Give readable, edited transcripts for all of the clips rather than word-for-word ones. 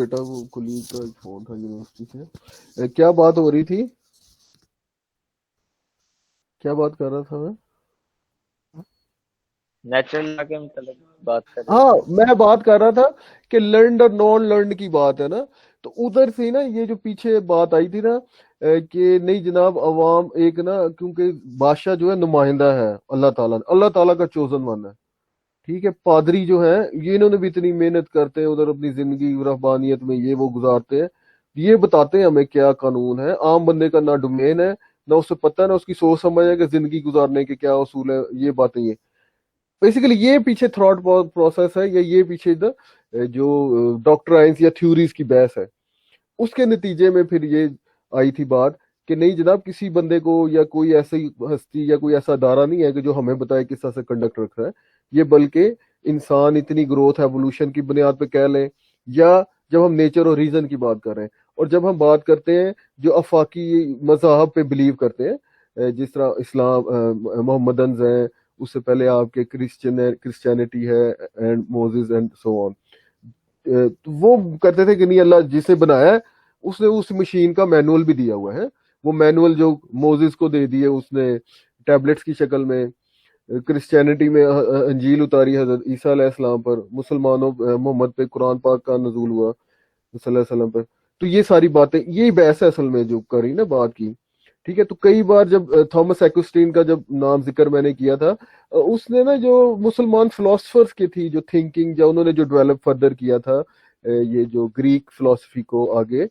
بیٹا وہ کلیگ کا ایک فون تھا یونیورسٹی سے. کیا بات ہو رہی تھی؟ کیا بات کر رہا تھا میں؟ نیچرل لا کے متعلق بات کر رہے ہاں تھے. میں بات کر رہا تھا کہ لرنڈ اور نان لرنڈ کی بات ہے نا. تو ادھر سے نا یہ جو پیچھے بات آئی تھی نا کہ نہیں جناب عوام ایک نا کیونکہ بادشاہ جو ہے نمائندہ ہے اللہ تعالیٰ کا چوزن ون ہے. ٹھیک ہے. پادری جو ہے یہ انہوں نے بھی اتنی محنت کرتے ہیں ادھر اپنی زندگی رہبانیت میں یہ وہ گزارتے ہیں. یہ بتاتے ہیں ہمیں کیا قانون ہے. عام بندے کا نہ ڈومین ہے نہ اسے پتہ ہے نہ اس کی سوچ سمجھ ہے کہ زندگی گزارنے کے کیا اصول ہے. یہ باتیں یہ بیسیکلی یہ پیچھے تھراٹ پروسیس ہے یا یہ پیچھے جو ڈاکٹرائنس یا تھیوریز کی بحث ہے. اس کے نتیجے میں پھر یہ آئی تھی بات کہ نہیں جناب کسی بندے کو یا کوئی ایسی ہستی یا کوئی ایسا ادارہ نہیں ہے کہ جو ہمیں بتائے کس طرح سے کنڈکٹ رکھ رہا ہے. یہ بلکہ انسان اتنی گروتھ ایوولوشن کی بنیاد پہ کہہ لیں یا جب ہم نیچر اور ریزن کی بات کر رہے ہیں اور جب ہم بات کرتے ہیں جو افاقی مذاہب پہ بلیو کرتے ہیں جس طرح اسلام محمدنز ہیں اس سے پہلے آپ کے کرسچینٹی ہے اینڈ موزز اینڈ سو آن. وہ کرتے تھے کہ نہیں اللہ جسے بنایا ہے اس نے اس مشین کا مینول بھی دیا ہوا ہے. وہ مینول جو موزز کو دے دیے اس نے ٹیبلٹس کی شکل میں. کرسچینٹی میں انجیل اتاری حضرت عیسیٰ علیہ السلام پر. مسلمانوں محمد پہ قرآن پاک کا نزول ہوا صلی اللہ علیہ وسلم پر. تو یہ ساری باتیں یہی بحث ہے اصل میں جو کری نا بات کی. ٹھیک ہے. تو کئی بار جب تھامس ایکوسٹین کا جب نام ذکر میں نے کیا تھا اس نے نا جو مسلمان فلاسفرز کی تھی جو تھنکنگ جو انہوں نے جو ڈیولپ فردر کیا تھا یہ جو گریک فلاسفی کو آگے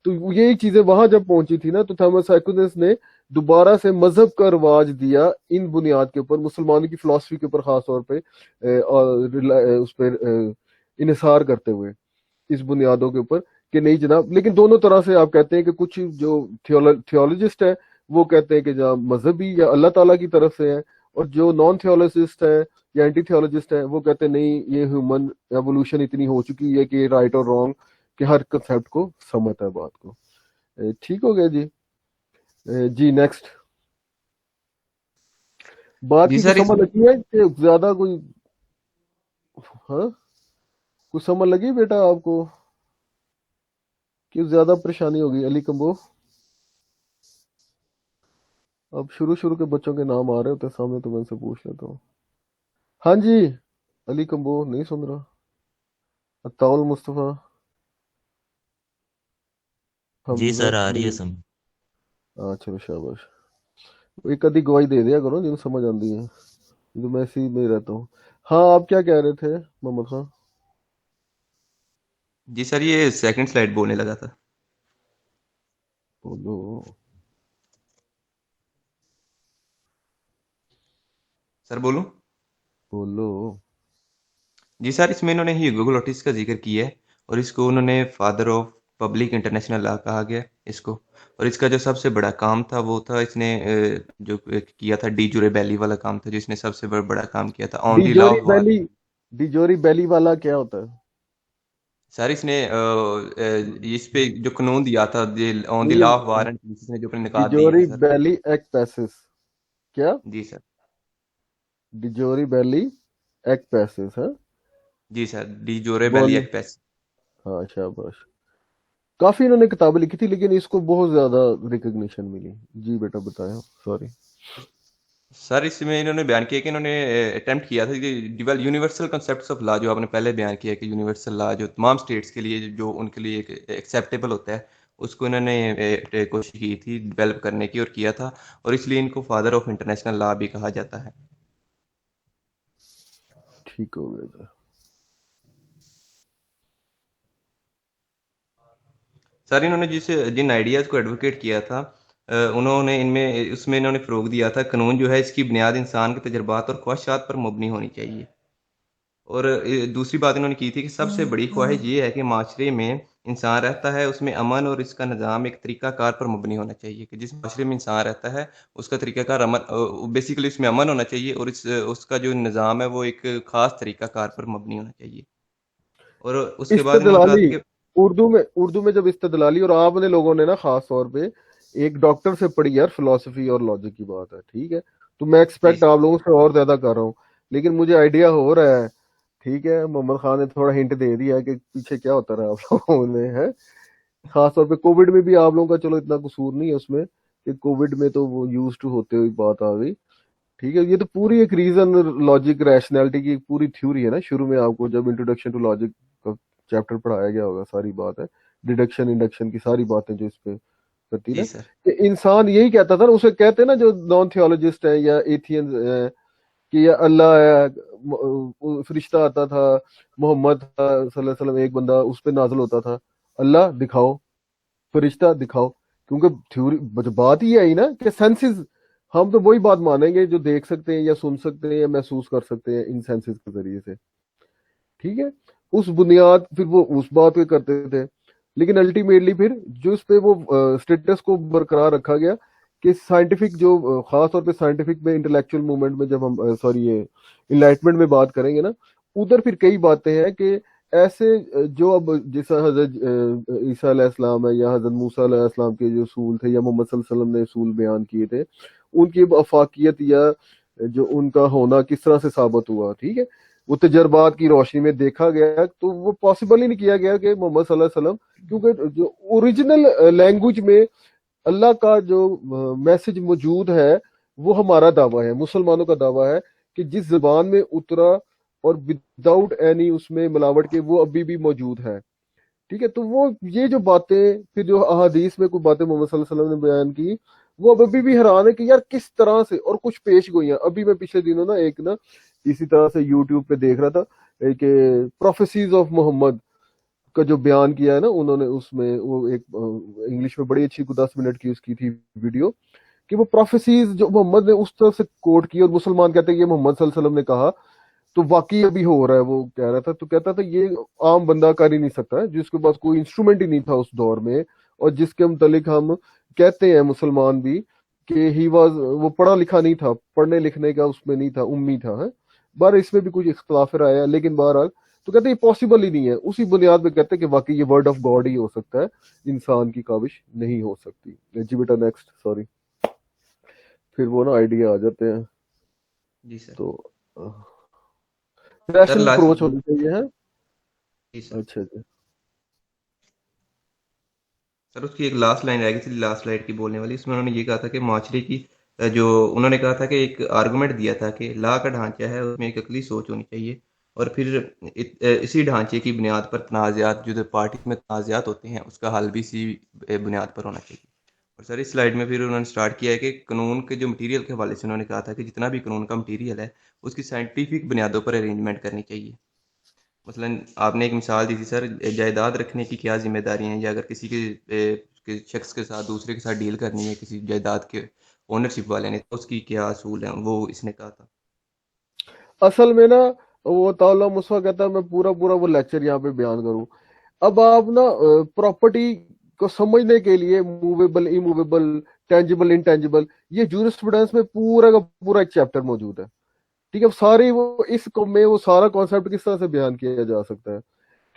تو یہی چیزیں وہاں جب پہنچی تھی نا تو تھامس ایکوینس نے دوبارہ سے مذہب کا رواج دیا ان بنیاد کے اوپر مسلمانوں کی فلاسفی کے اوپر خاص طور پہ اس پر انحصار کرتے ہوئے اس بنیادوں کے اوپر کہ نہیں جناب. لیکن دونوں طرح سے آپ کہتے ہیں کہ کچھ جو تھیولوجسٹ ہیں وہ کہتے ہیں کہ جہاں مذہبی یا اللہ تعالیٰ کی طرف سے ہے اور جو نان تھیولوجسٹ ہے یا اینٹی تھیولوجسٹ ہے وہ کہتے ہیں نہیں یہ ہیومن ایوولوشن اتنی ہو چکی ہے کہ رائٹ اور رانگ کہ ہر کنسیپٹ کو سمجھتا ہے بات کو. ٹھیک ہو گیا جی. جی نیکسٹ بات جی کی سر کوئی سمجھ لگی ہے کہ زیادہ کوئی ہاں کچھ سمجھ لگی بیٹا آپ کو کہ زیادہ پریشانی ہوگی؟ علی کمبو اب شروع کے بچوں کے نام آ رہے ہوتے سامنے تو میں ان سے پوچھ لیتا ہوں. ہاں جی علی کمبو نہیں سن رہا. اطاول مصطفیٰ جی حمزہ سر آ رہی ہے سم. ہاں چلو شاباش. ایک آدھی گواہی دے دیا کرو جن سمجھ آندی ہے جو میں اسی میں رہتا ہوں. ہاں آپ کیا کہہ رہے تھے محمد خان؟ جی سر یہ سیکنڈ سلائیڈ بولنے لگا تھا. بولو سر بولوں؟ بولو. جی سر اس میں انہوں نے ہیوگو گلوٹس کا ذکر کیا ہے اور اس کو انہوں نے father of public international law کہا گیا اس کو. اور اس کا جو سب سے بڑا کام تھا وہ تھا اس نے جو کیا تھا ڈی جورے بیلی والا کام تھا جس نے سب سے بڑا کام کیا تھا آن دی لا آف وار. ڈیجوری بیلی والا کیا ہوتا ہے سر اس نے اس پہ جو قانون دیا تھا آن دی law of war and peace نے جو اپنے نکات دیے ڈیجوری تھے سر. بیلی ایک پیسز کیا جی سر. ڈیجوری بیلی ایک پیسز ہاں جی سر ڈی جورے بیلی ایک پیس. ہاں شاباش. کافی انہوں نے کتابیں لکھی تھی لیکن اس کو بہت زیادہ ریکگنیشن ملی. جی بیٹا بتایا سوری. سر اس میں انہوں نے بیان کیا کہ انہوں نے اٹیمپٹ کیا تھا کہ یونیورسل کنسیپٹس آف لا جو آپ نے پہلے بیان کیا کہ یونیورسل لا جو تمام اسٹیٹس کے لیے جو ان کے لیے ایک ایکسیپٹیبل ہوتا ہے اس کو انہوں نے کوشش کی تھی ڈیولپ کرنے کی اور کیا تھا اور اس لیے ان کو فادر آف انٹرنیشنل لا بھی کہا جاتا ہے. ٹھیک ہو گیا. سر انہوں نے جن آئیڈیاز کو ایڈوکیٹ کیا تھا انہوں نے اس میں انہوں نے فروغ دیا تھا قانون جو ہے اس کی بنیاد انسان کے تجربات اور خواہشات پر مبنی ہونی چاہیے. اور دوسری بات انہوں نے کی تھی کہ سب سے بڑی خواہش یہ ہے کہ معاشرے میں انسان رہتا ہے اس میں امن اور اس کا نظام ایک طریقہ کار پر مبنی ہونا چاہیے کہ جس معاشرے میں انسان رہتا ہے اس کا طریقہ کار بیسیکلی اس میں امن ہونا چاہیے اور اس کا جو نظام ہے وہ ایک خاص طریقہ کار پر مبنی ہونا چاہیے. اور اس کے بعد انہوں نے کہا استدلالی کہ اردو میں جب استدلالی اور آپ نے لوگوں نے نا خاص طور پہ ایک ڈاکٹر سے پڑھی یار فلسفی اور لاجک کی بات ہے ٹھیک ہے تو میں ایکسپیکٹ آپ لوگوں سے اور زیادہ کر رہا ہوں لیکن مجھے آئیڈیا ہو رہا ہے ٹھیک ہے، محمد خان نے تھوڑا ہنٹ دے دیا کہ پیچھے کیا ہوتا رہا آپ لوگوں میں ہے. خاص طور پہ کووڈ میں بھی آپ لوگوں کا چلو اتنا قصور نہیں ہے اس میں کہ کووڈ میں تو وہ یوز ٹو ہوتے ہوئی بات آ گئی. ٹھیک ہے، یہ تو پوری ایک ریزن لاجک ریشنلٹی کی ایک پوری تھیوری ہے نا. شروع میں آپ کو جب انٹروڈکشن ٹو لاجک کا چیپٹر پڑھایا گیا ہوگا، ساری بات ہے ڈیڈکشن انڈکشن کی ساری باتیں جو اس پہ کرتی نا، جی سر. کہ انسان یہی کہتا تھا نا. اسے کہتے ہیں نا جو نان تھیولوجسٹ ہیں یا ایتھینز کہ یہ اللہ ہے، فرشتہ آتا تھا، محمد صلی اللہ علیہ وسلم ایک بندہ، اس پہ نازل ہوتا تھا. اللہ دکھاؤ، فرشتہ دکھاؤ. کیونکہ تھیوری بات یہ آئی نا کہ سینسز، ہم تو وہی بات مانیں گے جو دیکھ سکتے ہیں یا سن سکتے ہیں یا محسوس کر سکتے ہیں ان سینسز کے ذریعے سے. ٹھیک ہے، اس بنیاد پھر وہ اس بات پہ کرتے تھے. لیکن الٹیمیٹلی پھر جو اس پہ وہ اسٹیٹس کو برقرار رکھا گیا کہ سائنٹیفک جو خاص طور پہ سائنٹیفک میں انٹلیکچوئل موومنٹ میں جب ہم سوری یہ انلائٹمنٹ میں بات کریں گے نا، ادھر پھر کئی باتیں ہیں کہ ایسے جو اب جیسا حضرت عیسیٰ علیہ السلام ہے یا حضرت موسیٰ علیہ السلام کے جو اصول تھے یا محمد صلی اللہ علیہ وسلم نے اصول بیان کیے تھے، ان کی افاقیت یا جو ان کا ہونا کس طرح سے ثابت ہوا. ٹھیک ہے، وہ تجربات کی روشنی میں دیکھا گیا تو وہ پاسبل ہی نہیں کیا گیا کہ محمد صلی اللہ علیہ وسلم، کیونکہ جو اوریجنل لینگویج میں اللہ کا جو میسج موجود ہے وہ ہمارا دعویٰ ہے، مسلمانوں کا دعویٰ ہے کہ جس زبان میں اترا اور وداؤٹ اینی اس میں ملاوٹ کے وہ ابھی بھی موجود ہے. ٹھیک ہے، تو وہ یہ جو باتیں پھر جو احادیث میں کوئی باتیں محمد صلی اللہ علیہ وسلم نے بیان کی، وہ اب ابھی بھی حیران ہے کہ یار کس طرح سے، اور کچھ پیش گوئیاں. ابھی میں پچھلے دنوں نا ایک نا اسی طرح سے یوٹیوب پہ دیکھ رہا تھا کہ پروفیسیز آف محمد کا جو بیان کیا ہے نا انہوں نے، اس میں وہ ایک انگلش میں بڑی اچھی 10 منٹ کی اس کی تھی ویڈیو، کہ وہ پروفیسیز جو محمد نے اس طرح سے کوٹ کی اور مسلمان کہتے ہیں یہ محمد صلی اللہ علیہ وسلم نے کہا تو واقعی ابھی ہو رہا ہے. وہ کہہ رہا تھا تو کہتا تھا یہ عام بندہ کر ہی نہیں سکتا جس کے پاس کوئی انسٹرومنٹ ہی نہیں تھا اس دور میں، اور جس کے متعلق ہم کہتے ہیں مسلمان بھی کہ ہی واز، وہ پڑھا لکھا نہیں تھا، پڑھنے لکھنے کا اس میں نہیں تھا، امی تھا. بہر اس میں بھی کچھ اختلاف رہا ہے، لیکن بہرحال تو کہتے ہیں یہ پاسبل ہی نہیں ہے. اسی بنیاد پہ کہتے ہیں کہ واقعی یہ ورڈ آف گاڈ ہی ہو سکتا ہے، انسان کی کاوش نہیں ہو سکتی. جی بیٹا نیکسٹ، سوری پھر وہ نا آئیڈیا آ جاتے ہیں. جی سر. تو سر ریشنل لاسٹ. اپروچ ہونی چاہیے ہے. جی سر. اچھا جی، سر اس کی ایک لاسٹ لائن رہ گئی تھی، لاسٹ سلائڈ کی بولنے والی. اس میں انہوں نے یہ کہا تھا کہ معاشرے کی جو انہوں نے کہا تھا کہ ایک آرگومنٹ دیا تھا کہ لا کا ڈھانچہ ہے اس میں ایک عقلی سوچ ہونی چاہیے، اور پھر اسی ڈھانچے کی بنیاد پر تنازعات، جو پارٹی میں تنازعات ہوتے ہیں اس کا حل بھی اسی بنیاد پر ہونا چاہیے. اور سر اس سلائڈ میں پھر انہوں نے سٹارٹ کیا ہے کہ قانون کے جو مٹیریل کے حوالے سے انہوں نے کہا تھا کہ جتنا بھی قانون کا مٹیریل ہے اس کی سائنٹیفک بنیادوں پر ارینجمنٹ کرنی چاہیے. مثلا آپ نے ایک مثال دی تھی سر، جائیداد رکھنے کی کیا ذمہ داریاں ہیں، یا اگر کسی کے شخص کے ساتھ دوسرے کے ساتھ ڈیل کرنی ہے کسی جائیداد کے اونرشپ والے نے، تو اس کی کیا اصول ہیں، وہ اس نے کہا تھا. اصل میں نا وہ تعالیٰ مسوا کہتا ہے میں پورا وہ لیکچر یہاں پہ بیان کروں. اب آپ نا پراپرٹی کو سمجھنے کے لیے موویبل، ایموویبل، ٹینجیبل، انٹینجیبل، یہ جورسپروڈنس میں پورا کا پورا ایک چیپٹر موجود ہے. ٹھیک ہے، ساری وہ اس میں وہ سارا کانسیپٹ کس طرح سے بیان کیا جا سکتا ہے.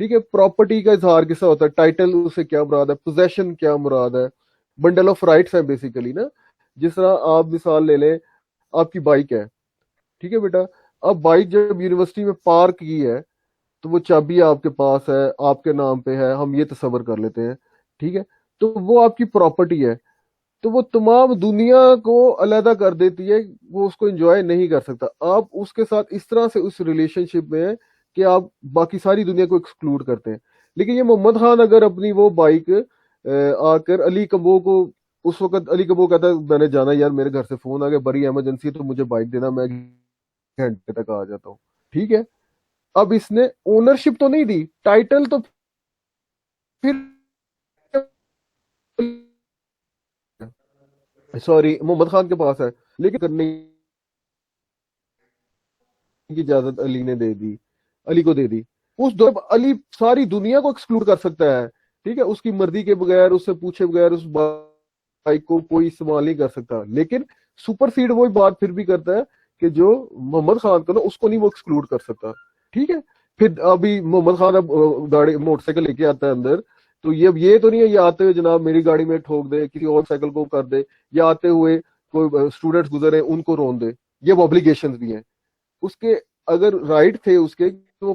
ٹھیک ہے، پراپرٹی کا اظہار کس طرح ہوتا ہے، ٹائٹل اسے کیا مراد ہے، پوزیشن کیا مراد ہے، بنڈل آف رائٹس ہے بیسیکلی نا. جس طرح آپ مثال لے لیں، آپ کی بائک ہے. ٹھیک ہے بیٹا، اب بائک جب یونیورسٹی میں پارک کی ہے تو وہ چابی آپ کے پاس ہے، آپ کے نام پہ ہے، ہم یہ تصور کر لیتے ہیں. ٹھیک ہے، تو وہ آپ کی پراپرٹی ہے. تو وہ تمام دنیا کو علیحدہ کر دیتی ہے، وہ اس کو انجوائے نہیں کر سکتا. آپ اس کے ساتھ اس طرح سے اس ریلیشن شپ میں ہیں کہ آپ باقی ساری دنیا کو ایکسکلوڈ کرتے ہیں. لیکن یہ محمد خان اگر اپنی وہ بائک آ کر علی کمبو کو، اس وقت علی کمبو کہتا ہے میں نے جانا یار میرے گھر سے فون آ گیا، بڑی ایمرجنسی تو مجھے بائک دینا، میں گھنٹے تک آ جاتا ہوں. ٹھیک ہے، اب اس نے اونرشپ تو نہیں دی، ٹائٹل تو پھر سوری محمد خان کے پاس ہے، لیکن کرنے کی اجازت علی نے دے دی، علی کو دے دی. اس دور علی ساری دنیا کو ایکسکلوڈ کر سکتا ہے. ٹھیک ہے، اس کی مرضی کے بغیر، اس سے پوچھے بغیر اس بائک کو کوئی استعمال نہیں کر سکتا. لیکن سپر سیڈ وہی بات پھر بھی کرتا ہے کہ جو محمد خان کو نا اس کو نہیں وہ ایکسکلوڈ کر سکتا. ٹھیک ہے، پھر ابھی محمد خان اب گاڑی موٹر سائیکل لے کے آتا ہے اندر، تو یہ تو نہیں ہے یہ آتے ہوئے جناب میری گاڑی میں ٹھوک دے، کسی اور سائیکل کو کر دے، یا آتے ہوئے کوئی اسٹوڈنٹس گزرے ان کو رون دے. یہ اوبلیگیشنز بھی ہیں اس کے، اگر رائٹ تھے اس کے وہ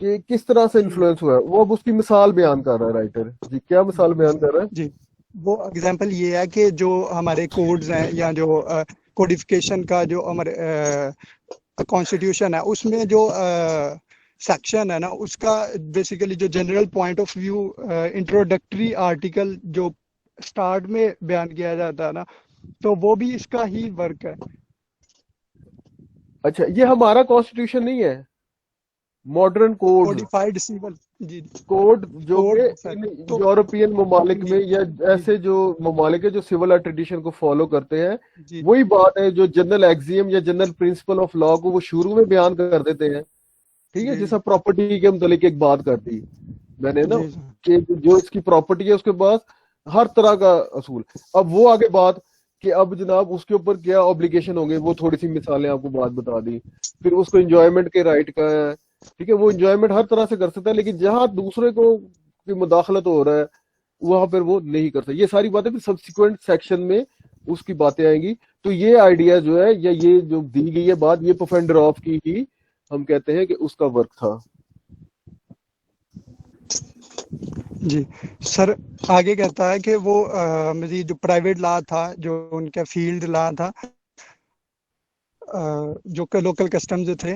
کہ کس طرح سے انفلوئنس ہوا ہے. وہ اب اس کی مثال بیان کر رہا ہے رائٹر. جی کیا مثال بیان کر رہا ہے؟ جی وہ اگزامپل یہ ہے کہ جو ہمارے کوڈز ہیں یا جو کوڈیفیکیشن کا جو ہمارے کانسٹیٹیوشن ہے اس میں جو سیکشن ہے نا اس کا بیسیکلی جو general point of view introductory article جو سٹارٹ میں بیان کیا جاتا ہے نا تو وہ بھی اس کا ہی ورک ہے. اچھا یہ ہمارا کانسٹیٹیوشن نہیں ہے, ماڈرن کوڈ کوڈیفائڈ سیول جی کوڈ جو کوڈ کہ یورپین ممالک میں یا ایسے جو ممالک ہے جو سول ٹریڈیشن کو فالو کرتے ہیں جی وہی بات ہے جو جنرل ایگزیم یا جنرل پرنسپل آف لا کو وہ شروع میں بیان کر دیتے ہیں. ٹھیک ہے, جی جیسا پراپرٹی کے متعلق ایک بات کر دی میں نے نا جی کہ جو اس کی پراپرٹی ہے اس کے پاس ہر طرح کا اصول. اب وہ آگے بات کہ اب جناب اس کے اوپر کیا اوبلیگیشن ہوں گے, وہ تھوڑی سی مثالیں آپ کو بات بتا دی. پھر اس کو انجوائمنٹ کے رائٹ کا ہے, ٹھیک ہے, وہ انجوائمنٹ ہر طرح سے کر سکتا ہے, لیکن جہاں دوسرے کو کی مداخلت ہو رہا ہے وہاں پر وہ نہیں کر سکتا. یہ ساری باتیں پھر سبسیکوینٹ سیکشن میں اس کی باتیں آئیں گی. تو یہ آئیڈیا جو ہے یا یہ جو دی گئی ہے بات یہ پفینڈراف کی ہی ہم کہتے ہیں کہ اس کا ورک تھا. جی سر آگے کہتا ہے کہ وہ مزید جو پرائیویٹ لا تھا جو ان کا فیلڈ لا تھا جو کہ لوکل کسٹمز تھے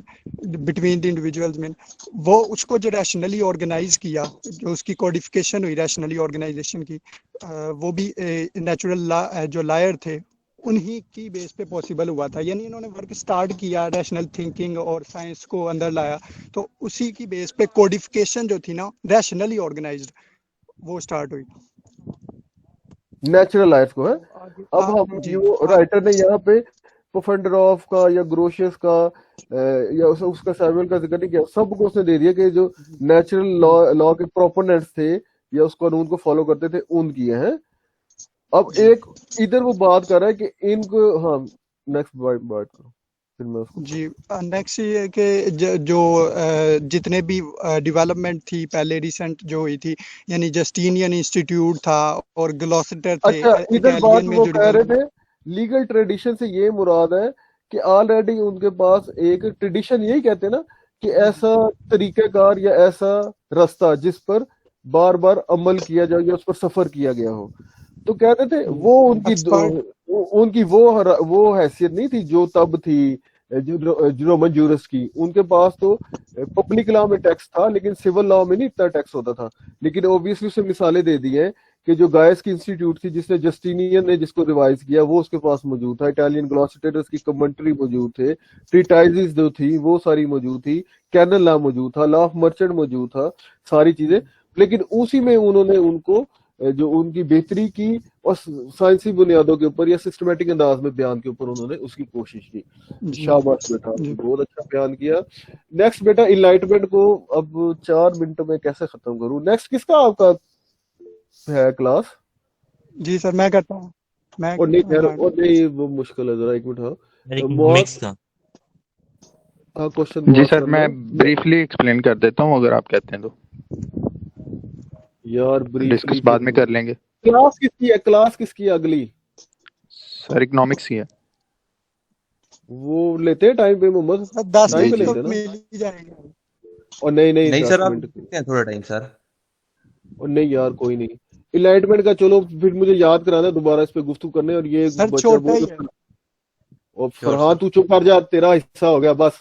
بٹوین دی انڈیویجولز میں وہ اس کو جو ریشنلی آرگنائز کیا جو اس کی کوڈیفیکیشن ہوئی ریشنلی آرگنائزیشن کی وہ بھی نیچرل لا جو لائر تھے انہی کی بیس پہ پاسبل ہوا تھا. یعنی انہوں نے ورک سٹارٹ کیا ریشنل تھنکنگ اور سائنس کو اندر لایا تو اسی کی بیس پہ کوڈیفیکیشن جو تھی نا ریشنلی آرگنائزڈ وہ سٹارٹ ہوئی نیچرل لائف کو ہے. اب ہم رائٹر نے یہاں پہ پفینڈراف کا یا گروشیس کا یا اس کا سیموئل کا ذکر نہیں کیا, سب کو اس نے دے دیا کہ جو نیچرل لا کے پروپوننٹس تھے یا اس قانون کو فالو کرتے تھے ان کی ہیں. اب ایک ادھر وہ بات کر رہا ہے کہ ان کو ہاں نیکسٹ بات کرو پھر میں اس کو جی نیکسٹ یہ ہے کہ جو جتنے بھی ڈیولپمنٹ تھی پہلے ریسنٹ جو ہوئی تھی یعنی جسٹینین انسٹیٹیوٹ تھا اور گلوسٹر تھے. اچھا ادھر بات وہ کہہ رہے تھے لیگل ٹریڈیشن سے یہ مراد ہے کہ آلریڈی ان کے پاس ایک ٹریڈیشن یہی کہتے ہیں نا کہ ایسا طریقہ کار یا ایسا راستہ جس پر بار بار عمل کیا جائے یا اس پر سفر کیا گیا ہو. تو کہتے تھے وہ ان کی وہ حیثیت نہیں تھی جو تب تھی رومن جورس کی. ان کے پاس تو پبلک لا میں ٹیکس تھا لیکن سول لا میں نہیں اتنا ٹیکس ہوتا تھا. لیکن اوبیسلی اسے مثالیں دے دی ہیں کہ جو گائس کی انسٹیٹیوٹ تھی جس نے جسٹینین نے جس کو ریوائز کیا وہ اس کے پاس موجود تھا. اٹالین گلاسٹیٹس کی کمنٹری موجود تھے, ٹریٹائزز جو تھی وہ ساری موجود تھی, کینن لا موجود تھا, لا آف مرچنٹ موجود تھا, ساری چیزیں. لیکن اسی میں انہوں نے ان کو جو ان کی بہتری کی اور سائنسی بنیادوں کے اوپر یا سسٹمیٹک انداز میں بیان کے اوپر انہوں نے اس کی کوشش کی. شاباش بیٹا, بہت اچھا بیان کیا. نیکسٹ بیٹا انلائٹمنٹ کو اب 4 منٹ میں کیسے ختم کروں. نیکسٹ کس کا آپ کا ہے کلاس؟ جی سر میں کرتا ہوں. اور نہیں وہ مشکل ہے ذرا ایک منٹ. ہاں کوشچن جی سر میں بریفلی ایکسپلین کر دیتا ہوں اگر آپ کہتے ہیں تو یار ڈسکس بعد میں کر لیں گے. کلاس کس کی ہے؟ کلاس کس کی ہے اگلی؟ سر اکنامکس ہی ہے. وہ لیتے ہیں ٹائم پہ محمد 10 منٹ لیتے مل ہی جائے گا. اور نہیں سر آپ تھوڑا ٹائم سر. اور نہیں یار کوئی نہیں. انلائٹمنٹ کا چلو پھر مجھے یاد کرانا دوبارہ اس پہ گفتگو کرنے. اور یہ بچہ اور فرحان تو چپ کر جا, تیرا حصہ ہو گیا بس.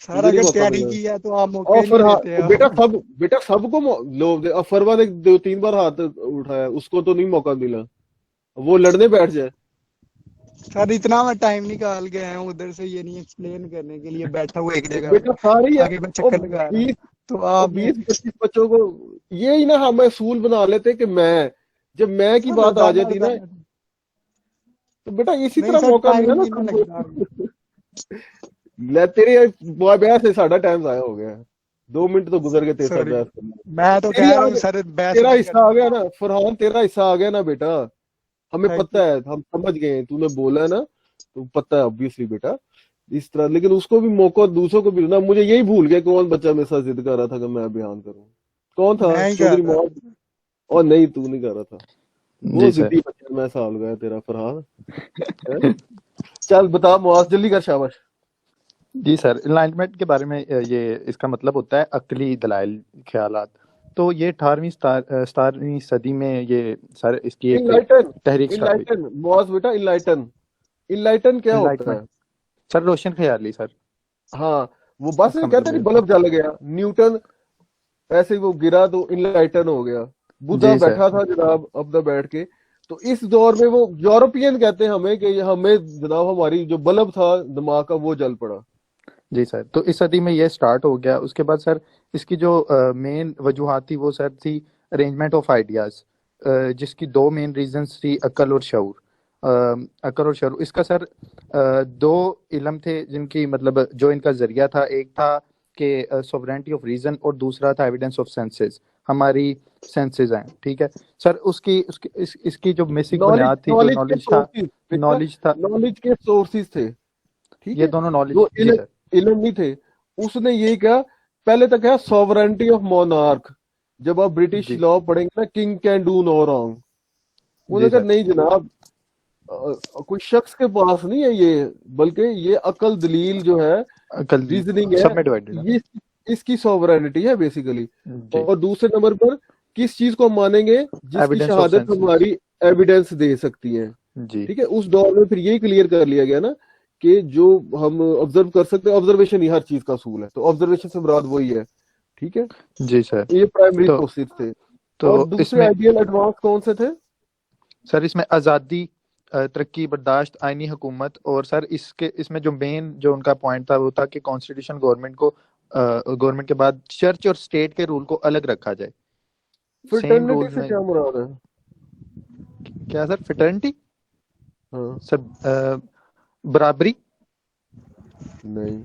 سر اگر تیاری کی ہے تو آپ موقع نہیں دیتے ہیں. بیٹا سب کو لوگ فروا نے 2-3 بار ہاتھ اٹھایا, اس کو تو نہیں موقع ملا, وہ لڑنے بیٹھ جائے. سر اتنا میں ٹائم نکال کے آیا ہوں ادھر سے یہ نہیں ایکسپلین کرنے کے لیے بیٹھا ہوا ایک جگہ بیٹا ساری آگے میں چکر لگا رہا. تو آپ 20-25 بچوں کو یہی نا ہم اصول بنا لیتے کہ میں جب میں کی بات آ جاتی نا تو بیٹا اسی طرح موقع ملا نا. تیرے بحث سے ساڈا ٹائم ضائع ہو گیا. 2 منٹ تو گزر گئے تیرے ساتھ بحث کرنے. میں تو کہہ رہا ہوں سر تیرا حصہ آ گیا نا فرحان, تیرا حصہ آ گیا نا بیٹا. ہمیں پتہ ہے, ہم سمجھ گئے, تو نے بولا ہے نا تو پتہ ہے obviously بیٹا اس طرح. لیکن اس کو بھی موقع دوسروں کو بھی نا. مجھے یہی بھول گیا کون بچہ میرے ساتھ ضد کر رہا تھا کہ میں بیان کروں. کون تھا؟ چودھری معاذ. اور نہیں تو نہیں کر رہا تھا. وہ ضدی بچہ میں سال گیا تیرا فرحان. چل بتا معاذ جلدی کر, شاباش. جی سر، انلائٹمنٹ کے بارے میں یہ اس کا مطلب ہوتا ہے عقلی دلائل، خیالات. تو یہ 18ویں صدی میں یہ سر اس کی ایک انلائٹن تحریک اسٹارٹ ہوئی. انلائٹن موز بیٹا انلائٹن کیا ہوتا ہے؟ انلائٹمنٹ سر روشن خیالی سر. ہاں وہ بس اس کا کہتے ہیں مطلب بلب جل گیا، نیوٹن ایسے ہی وہ گرا تو انلائٹن ہو گیا. بدھا جی سر. بیٹھا تھا جناب اپنا بیٹھ کے، تو اس دور میں وہ یورپین کہتے ہیں ہمیں کہ ہمیں جناب ہماری جو بلب تھا دماغ کا وہ جل پڑا. جی سر، تو اس صدی میں یہ سٹارٹ ہو گیا. اس کے بعد سر اس کی جو مین وجوہات تھی وہ سر تھی ارینجمنٹ آف آئیڈیاز، جس کی دو مین ریزنز تھی عقل اور شعور. عقل اور شعور اس کا سر دو علم تھے جن کی مطلب جو ان کا ذریعہ تھا. ایک تھا کہ سوورینٹی آف ریزن اور دوسرا تھا ایویڈنس آف سینسز، ہماری سینسز ہیں. ٹھیک ہے سر. اس کی جو بیسک بنیاد تھی جو نالج تھا نالج کے سورسز تھے. ٹھیک یہ ہے، دونوں نالج. جو جی سر. علم نہیں تھے. اس نے یہ کہا پہلے تک ہے سوورینٹی آف مونارک. جب آپ برٹش جی لا پڑھیں گے نا، king can do no wrong. انہوں نے جی کہا سر. نہیں جناب، کوئی شخص کے پاس نہیں ہے یہ، بلکہ یہ عقل دلیل جو ہے کل ریزننگ سب ہے، میں ڈیوائڈڈ ہے. یہ اس کی سوورینٹی ہے بیسیکلی. جی اور دوسرے نمبر پر کس چیز کو ہم مانیں گے؟ جس کی ایویڈنس آف شہادت سینسز. ہماری ایویڈنس دے سکتی ہے. جی ٹھیک ہے، اس دور میں پھر یہی کلیئر کر لیا گیا نا کہ جو ہم آبزرو کر سکتے ہیں، آبزرویشن ہی ہر چیز کا اصول ہے. تو آبزرویشن سے مراد وہی ہے. ٹھیک ہے، جی سر. یہ پرائمری تو سورسز تھے. تو اور اس دوسرے میں آئیڈیل ایڈوانس کون سے تھے؟ سر اس میں آزادی، ترقی، برداشت، آئینی حکومت. اور سر اس میں جو مین جو ان کا پوائنٹ تھا وہ تھا کہ کانسٹیٹیوشن گورنمنٹ کے بعد چرچ اور اسٹیٹ کے رول کو الگ رکھا جائے. سیم فرٹرنیٹی رول سے میں کیا مراد ہے؟ کیا سر؟ فٹرنٹی ہاں سر برابری. نہیں،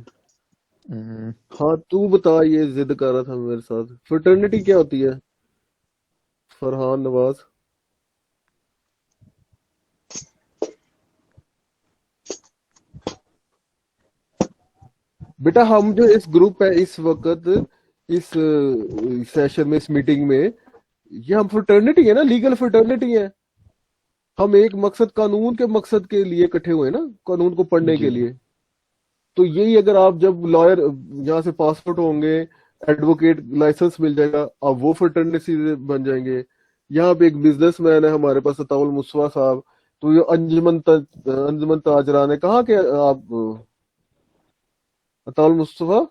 ہم، ہاں تو بتا، یہ ضد کر رہا تھا میرے ساتھ. فرٹرنیٹی کیا ہوتی ہے فرحان نواز؟ بیٹا ہم جو اس گروپ ہے اس وقت، اس سیشن میں، اس میٹنگ میں، یہ ہم فرٹرنیٹی ہے نا، لیگل فرٹرنیٹی ہے. ہم ایک مقصد، قانون کے مقصد کے لیے اکٹھے ہوئے نا، قانون کو پڑھنے جی کے لیے. تو یہی اگر آپ جب لائر یہاں سے پاس آؤٹ ہوں گے، ایڈوکیٹ لائسنس مل جائے گا، آپ وہ فرٹرنیٹی بن جائیں گے. یہاں پہ ایک بزنس مین ہے ہمارے پاس، عطاء المصطفیٰ صاحب، تو یہ انجمن تاجران ہے. کہاں کے آپ عطاء المصطفیٰ؟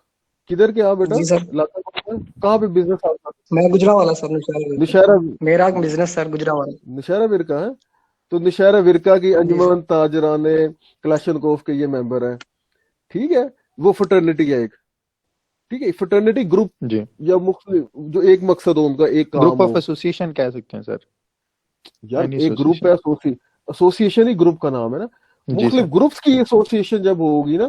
کدھر کے آپ بیٹا؟ جی سر، علاقہ کون ہے؟ کہاں پہ بزنس آپ کا؟ میں گجرانوالہ سر، نشہرہ نشہرہ. میرا بزنس سر گجرانوالہ. نشہرہ ورقہ ہے. تو نشہرہ ورقہ کی جی سر. انجمن تاجران کلاشنکوف کے یہ ممبر ہیں. ٹھیک ہے، وہ فرٹرنیٹی ہے ایک. ٹھیک ہے، فرٹرنیٹی گروپ جی یا مختلف جو ایک مقصد ہو، ان کا ایک گروپ کام آف ہو. ایسوسیشن کہہ سکتے ہیں سر. یار اینی ایک گروپ ہے، ایسوسیشن ہی گروپ کا نام ہے نا. جی مختلف سر. گروپس کی ایسوسیشن جب ہوگی نا،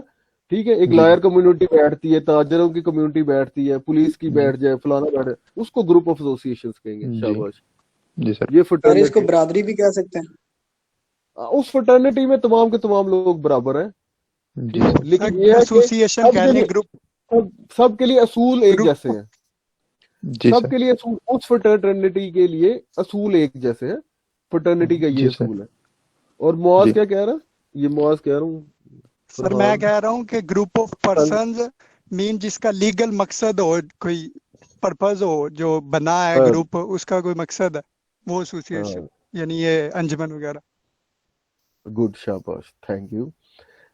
ٹھیک ہے، ایک جی لائر کمیونٹی بیٹھتی ہے، تاجروں کی کمیونٹی بیٹھتی ہے، پولیس کی جی بیٹھ جائے، فلانا بیٹھ جائے، اس کو گروپ آف ایسوسیشن کہیں گے. جی شاباش. جی سر. یہ سر اس کو فرٹرنیٹی. برادری بھی کہہ سکتے ہیں. اس فرٹرنیٹی میں تمام کے تمام لوگ برابر ہیں. جی ٹھیک ہے، سر. لیکن یہ ہے کہ ایسوسیشن سب کہہ کے لیں، لیے گروپ سب کے لیے اصول ایک جیسے ہیں. جی سب سر. کے لیے اصول، اس فرٹرنیٹی کے لیے اصول ایک جیسے ہیں. فرٹرنیٹی کا یہ جی سر. اصول ہے. اور معاذ جی کیا کہہ رہا؟ یہ معاذ کہہ رہا ہوں سر میں فرحان. کہہ رہا ہوں کہ گروپ آف پرسنز مین جس کا لیگل مقصد ہو، کوئی پرپز ہو جو بنا ہے ہاں گروپ، اس کا کوئی مقصد ہے، وہ ایسوسیشن، ہاں، یعنی یہ انجمن وغیرہ. گڈ، شاباش، تھینک یو.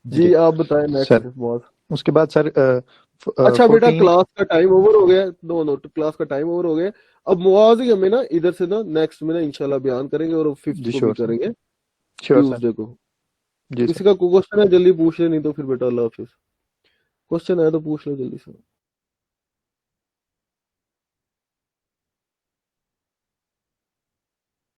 جی جی آپ بتائیں سر. نیکسٹ معاذ. اس کے بعد سر اچھا بیٹا 14. کلاس کا ٹائم اوور ہو گیا. نو کلاس کا ٹائم اوور ہو گیا. اب معاذ ہی ہمیں نا ادھر سے نا نیکسٹ میں نا انشاءاللہ بیان کریں گے، اور ففتھ جی کو بھی شیور سر. کریں گے شیور سر. ٹیوزڈے کو. جی کسی سر. کا کوئی کوشچن ہے جلدی پوچھ لے، نہیں تو پھر بیٹا اللہ حافظ. کوشچن ہے تو پوچھ لو جلدی سے.